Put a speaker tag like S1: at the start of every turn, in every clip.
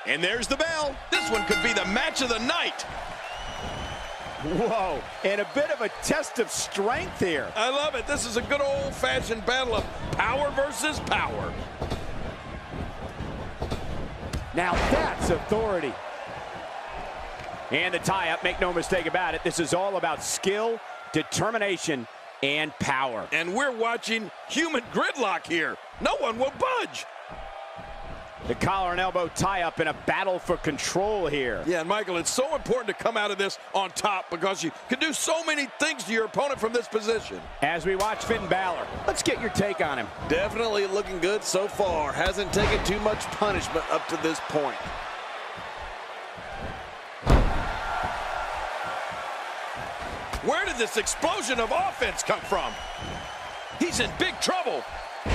S1: And there's the bell. This one could be the match of the night.
S2: Whoa, and a bit of a test of strength here.
S1: I love it. This is a good old-fashioned battle of power versus power.
S2: Now that's authority. And the tie-up, make no mistake about it, this is all about skill, determination, and power.
S1: And we're watching human gridlock here. No one will budge.
S2: The collar and elbow tie-up in a battle for control here.
S1: Yeah, and Michael, it's so important to come out of this on top because you can do so many things to your opponent from this position.
S2: As we watch Finn Bálor, let's get your take on him.
S3: Definitely looking good so far. Hasn't taken too much punishment up to this point.
S1: Where did this explosion of offense come from? He's in big trouble.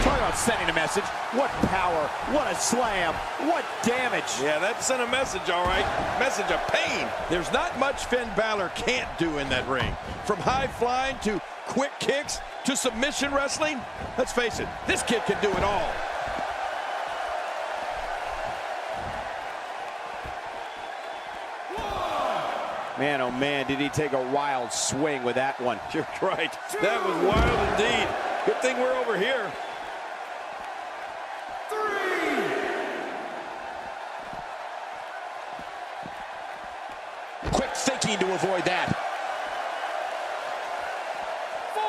S2: Talk about sending a message. What power, what a slam, what damage.
S1: Yeah, that sent a message, all right. Message of pain. There's not much Finn Bálor can't do in that ring. From high flying to quick kicks to submission wrestling. Let's face it, this kid can do it all.
S2: Man, oh man, did he take a wild swing with that one.
S1: You're right. That was wild indeed. Good thing we're over here.
S2: Quick thinking to avoid that.
S4: 4.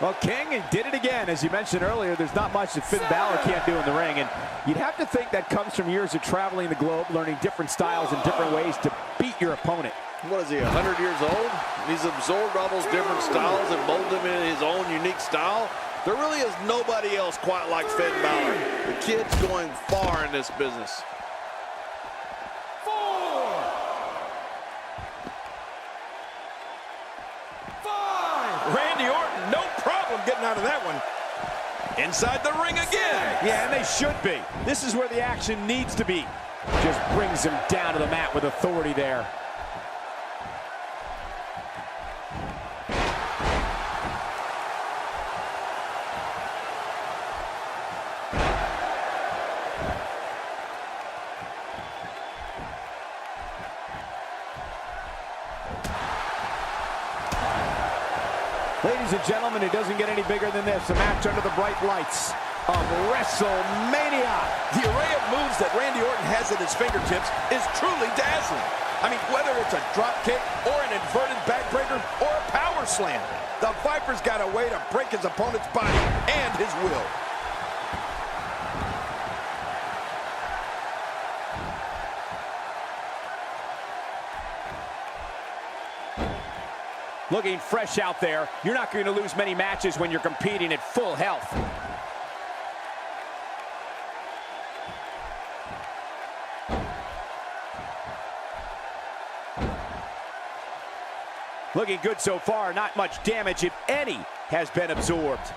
S2: Well, King did it again. As you mentioned earlier, there's not much that Finn Bálor can't do in the ring, and you'd have to think that comes from years of traveling the globe, learning different styles and different ways to beat your opponent.
S3: What is he, 100 years old? He's absorbed all those different styles and molded them in his own unique style. There really is nobody else quite like Finn Bálor. The kid's going far in this business.
S4: 4. 5.
S1: Randy Orton, no problem getting out of that one. Inside the ring again.
S2: Yeah, and they should be. This is where the action needs to be. Just brings him down to the mat with authority there. Ladies and gentlemen, it doesn't get any bigger than this. A match under the bright lights of WrestleMania.
S1: The array of moves that Randy Orton has at his fingertips is truly dazzling. I mean, whether it's a drop kick or an inverted backbreaker or a power slam, the Viper's got a way to break his opponent's body and his will.
S2: Looking fresh out there. You're not going to lose many matches when you're competing at full health. Looking good so far. Not much damage, if any, has been absorbed.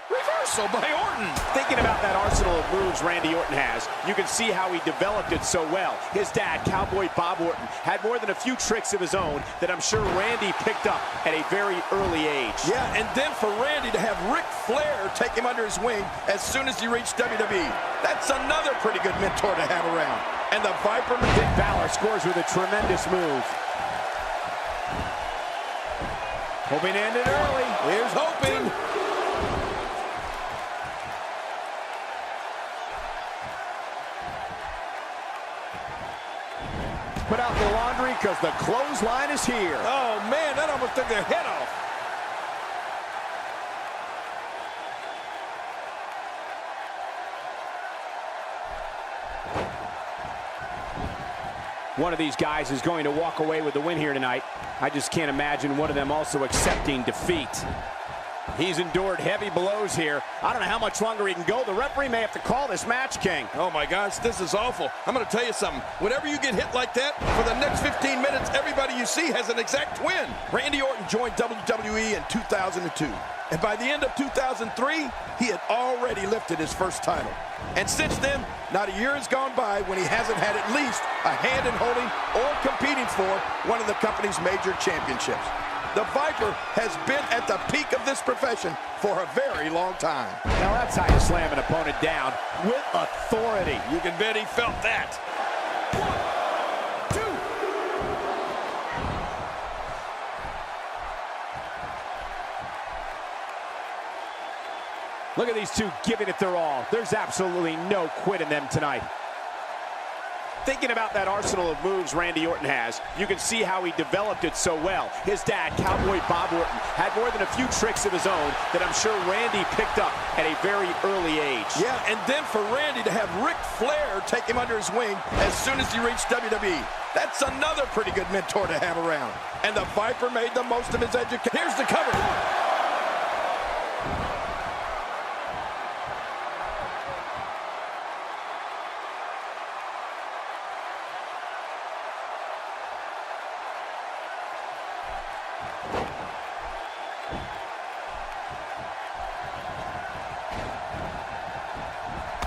S1: Reversal by Orton.
S2: Thinking about that arsenal of moves Randy Orton has, you can see how he developed it so well. His dad, Cowboy Bob Orton, had more than a few tricks of his own that I'm sure Randy picked up at a very early age.
S1: Yeah, and then for Randy to have Ric Flair take him under his wing as soon as he reached WWE. That's another pretty good mentor to have around. And the Viper,
S2: Finn Bálor scores with a tremendous move. Hoping to end it early.
S1: Here's hoping.
S2: Put out the laundry because the clothesline is here.
S1: Oh, man, that almost took their head off.
S2: One of these guys is going to walk away with the win here tonight. I just can't imagine one of them also accepting defeat. He's endured heavy blows here. I don't know how much longer he can go. The referee may have to call this match, King.
S1: Oh, my gosh, this is awful. I'm going to tell you something. Whenever you get hit like that, for the next 15 minutes, everybody you see has an exact twin. Randy Orton joined WWE in 2002. And by the end of 2003, he had already lifted his first title. And since then, not a year has gone by when he hasn't had at least a hand in holding or competing for one of the company's major championships. The Viper has been at the peak of this profession for a very long time.
S2: Now that's how you slam an opponent down with authority.
S1: You can bet he felt that.
S4: 1, 2.
S2: Look at these two giving it their all. There's absolutely no quit in them tonight. Thinking about that arsenal of moves Randy Orton has, you can see how he developed it so well. His dad, Cowboy Bob Orton, had more than a few tricks of his own that I'm sure Randy picked up at a very early age.
S1: Yeah, and then for Randy to have Ric Flair take him under his wing as soon as he reached WWE. That's another pretty good mentor to have around. And the Viper made the most of his education. Here's the cover.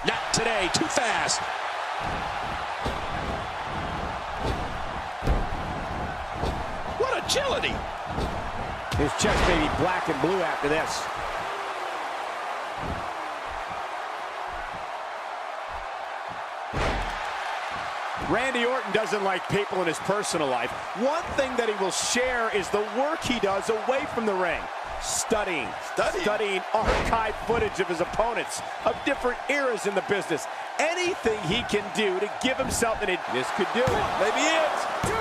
S2: Not today, too fast.
S1: What agility!
S2: His chest may be black and blue after this. Randy Orton doesn't like people in his personal life. One thing that he will share is the work he does away from the ring. Studying archive footage of his opponents, of different eras in the business. Anything he can do to give himself an edge. This could do it.
S1: Maybe it.
S4: 2.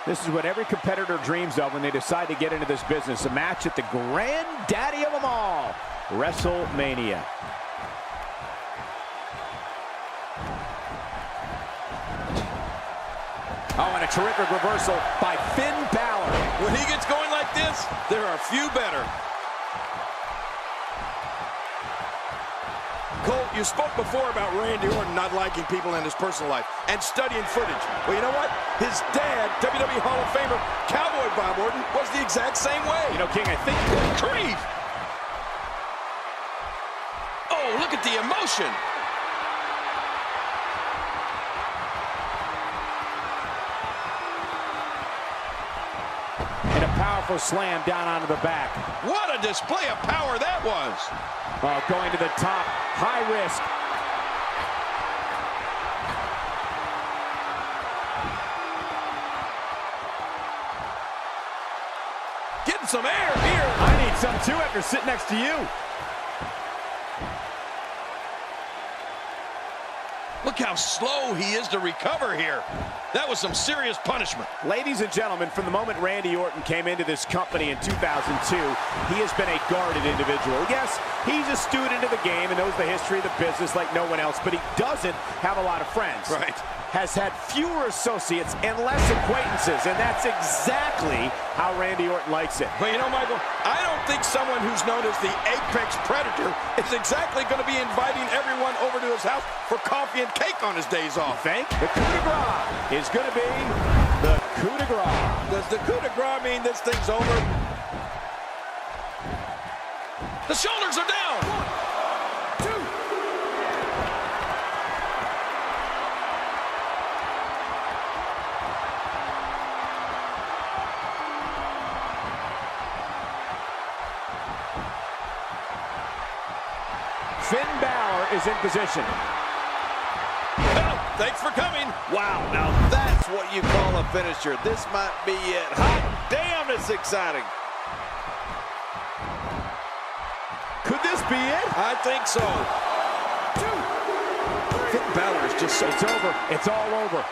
S2: This is what every competitor dreams of when they decide to get into this business. A match at the granddaddy of them all, WrestleMania. Oh, and a terrific reversal by Finn Bálor.
S1: When he gets going like this, there are few better. Cole, you spoke before about Randy Orton not liking people in his personal life and studying footage. Well, you know what? His dad, WWE Hall of Famer Cowboy Bob Orton, was the exact same way.
S2: You know, King, I think...
S1: Creed! Oh, look at the emotion.
S2: And a powerful slam down onto the back.
S1: What a display of power that was.
S2: Oh, going to the top, high risk.
S1: Getting some air here.
S2: I need some too after sitting next to you.
S1: Look how slow he is to recover here. That was some serious punishment.
S2: Ladies and gentlemen, from the moment Randy Orton came into this company in 2002, he has been a guarded individual. Yes, he's a student of the game and knows the history of the business like no one else, but he doesn't have a lot of friends.
S1: Right.
S2: Has had fewer associates and less acquaintances, and that's exactly how Randy Orton likes it.
S1: But you know, Michael, I don't think someone who's known as the Apex Predator is exactly going to be inviting everyone over to his house for coffee and cake on his days off.
S2: Think the coup de grace is going to be the coup de grace.
S1: Does the coup de grace mean this thing's over? The shoulders are down.
S4: 1, 2.
S2: Finn Bálor is in position.
S1: Well, thanks for coming.
S3: Wow, now that's what you call a finisher. This might be it. Hot damn, it's exciting.
S2: Could this be it?
S1: I think so.
S4: 2, 3.
S1: Finn Bálor is just so...
S2: It's over. It's all over.